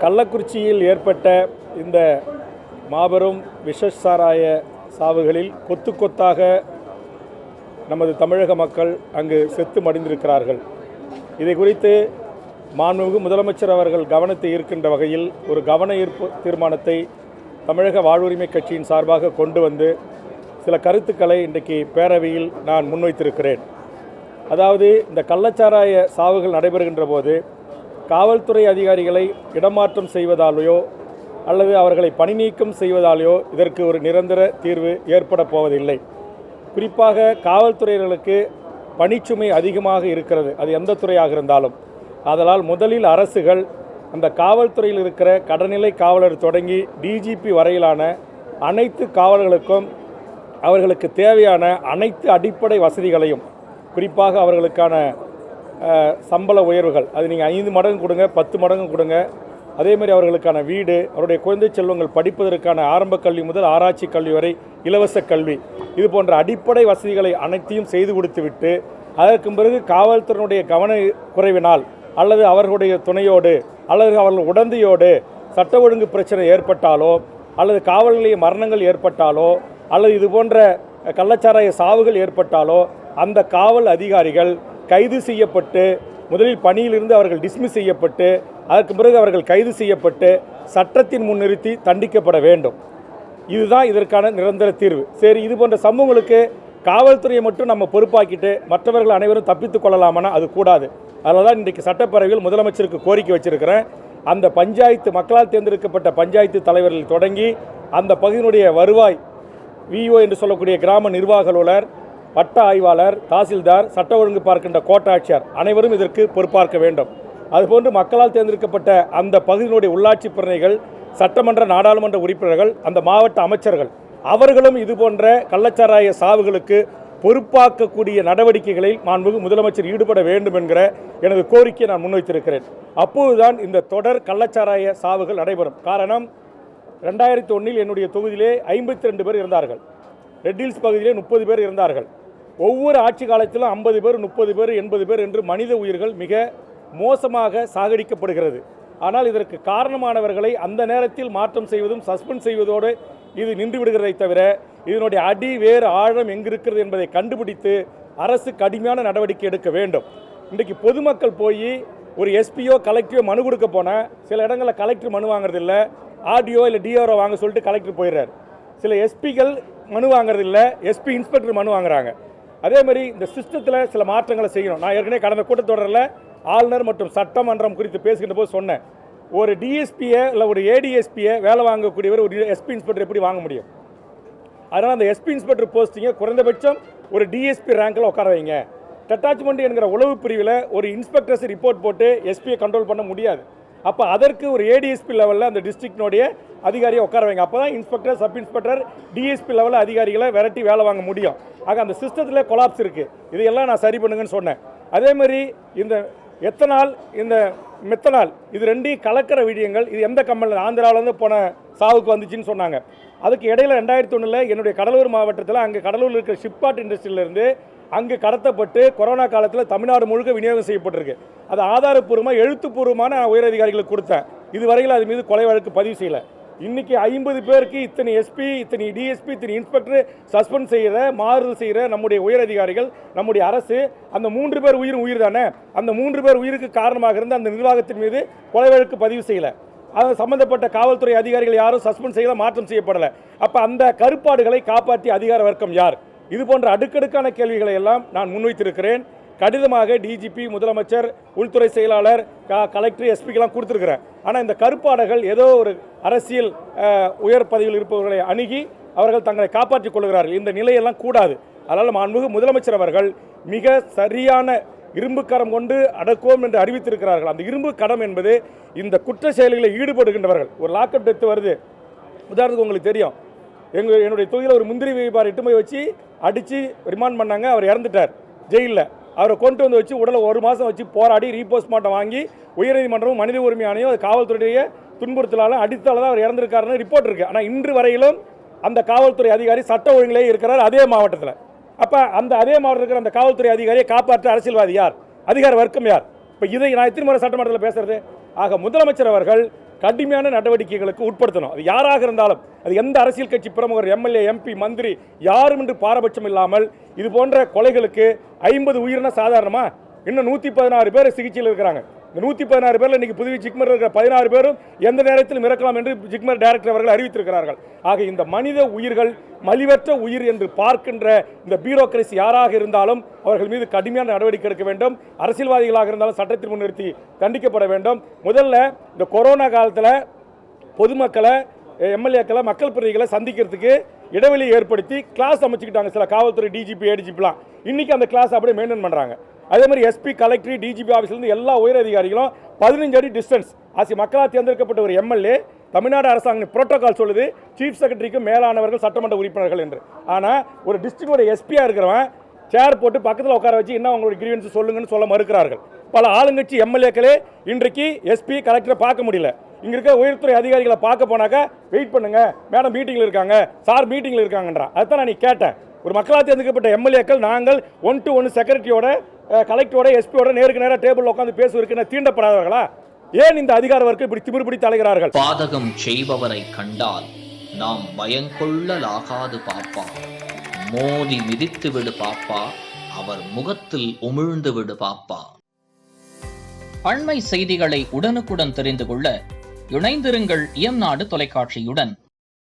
கள்ளக்குறிச்சியில் ஏற்பட்ட இந்த மாபெரும் விஷசாராய சாவுகளில் கொத்து கொத்தாக நமது தமிழக மக்கள் அங்கு செத்து மடிந்திருக்கிறார்கள். இதை குறித்து மாண்புமிகு முதலமைச்சர் அவர்கள் கவனத்தை ஈர்க்கின்ற வகையில் ஒரு கவன ஈர்ப்பு தீர்மானத்தை தமிழக வாழ்வுரிமை கட்சியின் சார்பாக கொண்டு வந்து சில கருத்துக்களை இன்றைக்கு பேரவையில் நான் முன்வைத்திருக்கிறேன். அதாவது இந்த கள்ளச்சாராய சாவுகள் நடைபெறுகின்ற போது காவல்துறை அதிகாரிகளை இடமாற்றம் செய்வதாலேயோ அல்லது அவர்களை பணி நீக்கம் செய்வதாலேயோ இதற்கு ஒரு நிரந்தர தீர்வு ஏற்பட போவதில்லை. குறிப்பாக காவல்துறையினர்களுக்கு பணிச்சுமை அதிகமாக இருக்கிறது, அது எந்த துறையாக இருந்தாலும். ஆதலால் முதலில் அரசுகள் அந்த காவல்துறையில் இருக்கிற கடநிலை காவலர் தொடங்கி டிஜிபி வரையிலான அனைத்து காவலர்களுக்கும் அவர்களுக்கு தேவையான அனைத்து அடிப்படை வசதிகளையும், குறிப்பாக அவர்களுக்கான சம்பள உயர்வுகள், அது நீங்கள் 5 மடங்கு கொடுங்க, 10 மடங்கு கொடுங்க. அதேமாதிரி அவர்களுக்கான வீடு, அவருடைய குழந்தை செல்வங்கள் படிப்பதற்கான ஆரம்ப கல்வி முதல் ஆராய்ச்சி கல்வி வரை இலவச கல்வி, இது போன்ற அடிப்படை வசதிகளை அனைத்தையும் செய்து கொடுத்துவிட்டு அதற்கு பிறகு காவல்துறையினுடைய கவன குறைவினால் அல்லது அவர்களுடைய துணையோடு அல்லது அவர்கள் உடந்தையோடு சட்ட ஒழுங்கு பிரச்சனை ஏற்பட்டாலோ அல்லது காவல் நிலைய மரணங்கள் ஏற்பட்டாலோ அல்லது இது போன்ற கள்ளச்சாராய சாவுகள் ஏற்பட்டாலோ அந்த காவல் அதிகாரிகள் கைது செய்யப்பட்டு முதலில் பணியிலிருந்து அவர்கள் டிஸ்மிஸ் செய்யப்பட்டு அதற்கு பிறகு அவர்கள் கைது செய்யப்பட்டு சட்டத்தின் முன் நிறுத்தி தண்டிக்கப்பட வேண்டும். இதுதான் இதற்கான நிரந்தர தீர்வு. சரி, இது போன்ற சம்பவங்களுக்கு காவல்துறையை மட்டும் நம்ம பொறுப்பாக்கிட்டு மற்றவர்கள் அனைவரும் தப்பித்துக் கொள்ளலாமானா அது கூடாது. அதனால தான் இன்றைக்கு சட்டப்பேரவையில் முதலமைச்சருக்கு கோரிக்கை வச்சிருக்கிறேன். அந்த பஞ்சாயத்து மக்களால் தேர்ந்தெடுக்கப்பட்ட பஞ்சாயத்து தலைவர்கள் தொடங்கி அந்த பகுதியினுடைய வருவாய் விஓ என்று சொல்லக்கூடிய கிராம நிர்வாக அலுவலர், வட்ட ஆய்வாளர், தாசில்தார், சட்ட ஒழுங்கு பார்க்கின்ற கோட்டாட்சியர் அனைவரும் இதற்கு பொறுப்பாற்க வேண்டும். அதுபோன்று மக்களால் தேர்ந்தெடுக்கப்பட்ட அந்த பகுதியினுடைய உள்ளாட்சி பிரதிநிதிகள், சட்டமன்ற நாடாளுமன்ற உறுப்பினர்கள், அந்த மாவட்ட அமைச்சர்கள் அவர்களும் இதுபோன்ற கள்ளச்சாராய சாவுகளுக்கு பொறுப்பாக்கக்கூடிய நடவடிக்கைகளில் மாண்புமிகு முதலமைச்சர் ஈடுபட வேண்டும் என்கிற எனது கோரிக்கையை நான் முன்வைத்திருக்கிறேன். அப்போதுதான் இந்த தொடர் கள்ளச்சாராய சாவுகள் நடைபெறும். காரணம், 2001 என்னுடைய தொகுதியிலே 52 பேர் இருந்தார்கள். ரெட் ஹில்ஸ் பகுதியிலே 30 பேர் இருந்தார்கள். ஒவ்வொரு ஆட்சி காலத்திலும் 50 பேர், 30 பேர், 80 பேர் என்று மனித உயிர்கள் மிக மோசமாக சாகடிக்கப்படுகிறது. ஆனால் இதற்கு காரணமானவர்களை அந்த நேரத்தில் மாற்றம் செய்வதும் சஸ்பெண்ட் செய்வதோடு இது நின்று விடுகிறதை தவிர இதனுடைய அடி வேறு ஆழம் எங்கிருக்கிறது என்பதை கண்டுபிடித்து அரசு கடுமையான நடவடிக்கை எடுக்க வேண்டும். இன்றைக்கு பொதுமக்கள் போய் ஒரு எஸ்பியோ கலெக்டரோ மனு கொடுக்க போனால் சில இடங்களில் கலெக்டர் மனு வாங்குறதில்ல, ஆர்டிஓ இல்லை டிஆர்ஓ வாங்க சொல்லிட்டு கலெக்டர் போயிடுறார். சில எஸ்பிகள் மனு வாங்குறதில்ல, எஸ்பி இன்ஸ்பெக்டர் மனு வாங்குறாங்க. அதே மாதிரி இந்த சிஸ்டத்தில் சில மாற்றங்களை செய்யணும். நான் ஏற்கனவே கடந்த கூட்டத்தொடரில் ஆளுநர் மற்றும் சட்டமன்றம் குறித்து பேசுகின்ற போது சொன்னேன், ஒரு டிஎஸ்பியை இல்லை ஒரு ஏடிஎஸ்பியை வேலை வாங்கக்கூடியவர் ஒரு எஸ்பி இன்ஸ்பெக்டர் எப்படி வாங்க முடியும்? அதனால் அந்த எஸ்பி இன்ஸ்பெக்டர் போஸ்டிங்கை குறைந்தபட்சம் ஒரு டிஎஸ்பி ரேங்கில் உட்கார வைங்க. டெட்டாச்மெண்ட் என்கிற உளவு பிரிவில் ஒரு இன்ஸ்பெக்டர்ஸ் ரிப்போர்ட் போட்டு எஸ்பியை கண்ட்ரோல் பண்ண முடியாது. அப்போ அதற்கு ஒரு ஏடிஎஸ்பி லெவலில் அந்த டிஸ்ட்ரிக்டினுடைய அதிகாரியை உட்கார வைங்க. அப்போ தான் இன்ஸ்பெக்டர், சப் இன்ஸ்பெக்டர், டிஎஸ்பி லெவலில் அதிகாரிகளை விரட்டி வேலை வாங்க முடியும். ஆக அந்த சிஸ்டத்தில் கொலாப்ஸ் இருக்குது. இதையெல்லாம் நான் சரி பண்ணுங்கன்னு சொன்னேன். அதே மாதிரி இந்த எத்தனால், இந்த மெத்தனால், இது ரெண்டையும் கலக்கிற விடயங்கள் இது எந்த கம்பெனியில் ஆந்திராவிலேருந்து போன சாவுக்கு வந்துச்சுன்னு சொன்னாங்க. அதுக்கு இடையில் 2001 என்னுடைய கடலூர் மாவட்டத்தில் அங்கே கடலூரில் இருக்கிற ஷிப்காட் இண்டஸ்ட்ரியிலேருந்து அங்கு கடத்தப்பட்டு கொரோனா காலத்தில் தமிழ்நாடு முழுக்க விநியோகம் செய்யப்பட்டிருக்கு. அது ஆதாரப்பூர்வமாக எழுத்துப்பூர்வமான உயரதிகாரிகளுக்கு கொடுத்தேன். இதுவரையில் அது மீது கொலை வழக்கு பதிவு செய்யலை. இன்றைக்கி 50 பேருக்கு இத்தனை எஸ்பி, இத்தனை டிஎஸ்பி, இத்தனை இன்ஸ்பெக்டர் சஸ்பெண்ட் செய்கிற, மாறுதல் செய்கிற நம்முடைய உயரதிகாரிகள், நம்முடைய அரசு, அந்த 3 பேர் உயிர் தானே, அந்த 3 பேர் உயிருக்கு காரணமாக இருந்த அந்த நிர்வாகத்தின் மீது கொலை வழக்கு பதிவு செய்யலை. அது சம்பந்தப்பட்ட காவல்துறை அதிகாரிகள் யாரும் சஸ்பெண்ட் செய்யல, மாற்றம் செய்யப்படலை. அப்போ அந்த கருப்பாடுகளை காப்பாற்றிய அதிகார வர்க்கம் யார்? இது போன்ற அடுக்கடுக்கான கேள்விகளை எல்லாம் நான் முன்வைத்திருக்கிறேன். கடிதமாக டிஜிபி, முதலமைச்சர், உள்துறை செயலாளர், கலெக்டர், எஸ்பிக்கெல்லாம் கொடுத்துருக்கிறேன். ஆனால் இந்த கருப்பாடுகள் ஏதோ ஒரு அரசியல் உயர் பதவியில் இருப்பவர்களை அணுகி அவர்கள் தங்களை காப்பாற்றிக் கொள்கிறார்கள். இந்த நிலையெல்லாம் கூடாது. அதனால் மாண்புமிகு முதலமைச்சர் அவர்கள் மிக சரியான இரும்பு கரம் கொண்டு அடக்குவோம் என்று அறிவித்திருக்கிறார்கள். அந்த இரும்பு கடம் என்பது இந்த குற்ற செயல்களில் ஈடுபடுகின்றவர்கள். ஒரு லாக்அப் டெத்து வருது, உதாரணத்துக்கு உங்களுக்கு தெரியும், என்னுடைய தொகுதியில் ஒரு முந்திரி வியாபாரி இட்டு போய் வச்சு அடித்து ரிமாண்ட் பண்ணாங்க. அவர் இறந்துட்டார் ஜெயிலில். அவரை கொண்டு வந்து வச்சு உடலை 1 மாதம் வச்சு போராடி ரீபோஸ்ட்மார்ட்டம் வாங்கி உயர்நீதிமன்றமும் மனித உரிமை ஆணையம் காவல்துறையுடைய துன்புறுத்தலால் அடித்தால் தான் அவர் இறந்திருக்காருன்னு ரிப்போர்ட் இருக்குது. ஆனால் இன்று வரையிலும் அந்த காவல்துறை அதிகாரி சட்ட ஒழுங்கிலே இருக்கிறார் அதே மாவட்டத்தில். அப்போ அந்த அதே மாவட்டத்தில் இருக்கிற அந்த காவல்துறை அதிகாரியை காப்பாற்ற அரசியல்வாதி யார்? அதிகார வர்க்கம் யார்? இப்போ இதை நான் எத்தனை முறை சட்டமன்றத்தில் பேசுறது? ஆக முதலமைச்சர் அவர்கள் கடுமையான நடவடிக்கைகளுக்கு உட்படுத்தணும். அது யாராக இருந்தாலும், அது எந்த அரசியல் கட்சி பிரமுகர், எம்எல்ஏ, எம்பி, மந்திரி யாரும் என்று பாரபட்சம் இல்லாமல் இது போன்ற கொலைகளுக்கு 50 உயிரின சாதாரணமா? இன்னும் 116 பேர் சிகிச்சையில் இருக்கிறாங்க. இந்த 116 பேரில் இன்னைக்கு புதுவை ஜிக்மர் இருக்கிற 16 பேரும் எந்த நேரத்திலும் இறக்கலாம் என்று ஜிக்மர் டைரக்டர் அவர்கள் அறிவித்திருக்கிறார்கள். ஆக இந்த மனித உயிர்கள் மலிவற்ற உயிர் என்று பார்க்கின்ற இந்த பியூரோக்ரசி யாராக இருந்தாலும் அவர்கள் மீது கடுமையான நடவடிக்கை எடுக்க வேண்டும். அரசியல்வாதிகளாக இருந்தாலும் சட்டத்தில் முன்னிறுத்தி தண்டிக்கப்பட வேண்டும். முதல்ல இந்த கொரோனா காலத்தில் பொதுமக்களை, எம்எல்ஏக்களை, மக்கள் பிரதிகளை சந்திக்கிறதுக்கு இடைவெளியை ஏற்படுத்தி கிளாஸ் அமைச்சுக்கிட்டாங்க சில காவல்துறை டிஜிபி, ஏடிஜிபிலாம். இன்னைக்கு அந்த கிளாஸ் அப்படியே மெயின்டைன் பண்ணுறாங்க. அதே மாதிரி எஸ்பி, கலெக்டர், டிஜிபி ஆஃபீஸ்லேருந்து எல்லா உயர் அதிகாரிகளும் 15 அடி டிஸ்டன்ஸ். மக்களால் தேர்ந்தெடுக்கப்பட்ட ஒரு எம்எல்ஏ, தமிழ்நாடு அரசாங்கம் புரோட்டோகால் சொல்லுது சீஃப் செக்ரட்டரிக்கு மேலானவர்கள் சட்டமன்ற உறுப்பினர்கள் என்று. ஆனால் ஒரு டிஸ்ட்ரிக்டோட எஸ்பியாக இருக்கிறவன் சேர் போட்டு பக்கத்தில் உட்கார வச்சு என்ன உங்களோட கிரீவன்ஸ் சொல்லுங்கன்னு சொல்ல மறுக்கிறார்கள். பல ஆளுங்கட்சி எம்எல்ஏக்களே இன்றைக்கு எஸ்பி, கலெக்டரை பார்க்க முடியல. இங்கே இருக்க உயர்துறை அதிகாரிகளை பார்க்க போனாக்கா வெயிட் பண்ணுங்க மேடம், மீட்டிங்கில் இருக்காங்க, சார் மீட்டிங்கில் இருக்காங்கன்றா. அதுதான் நான் கேட்டேன். ஒரு மக்களால் தேர்ந்தெடுக்கப்பட்ட எம்எல்ஏக்கள் நாங்கள் 1-to-1 செக்ரட்டரியோட, கலெக்டரோட, எஸ்பியோட நேருக்கு நேராக டேபிள் உட்காந்து பேசுவதற்கு தீண்டப்படாதவர்களா? ஏன் இந்த அதிகார வர்க்கம் இப்படி திமிர் பிடித்து அலைகிறார்கள்? பாதகம் செய்பவரை கண்டால் நாம் பயங்கொள்ளலாகாது பாப்பா, மோதி மிதித்து விடு பாப்பா, அவர் முகத்தில் உமிழ்ந்து விடு பாப்பா. அண்மை செய்திகளை உடனுக்குடன் தெரிந்து கொள்ள இணைந்திருங்கள் இயம்நாடு தொலைக்காட்சியுடன்.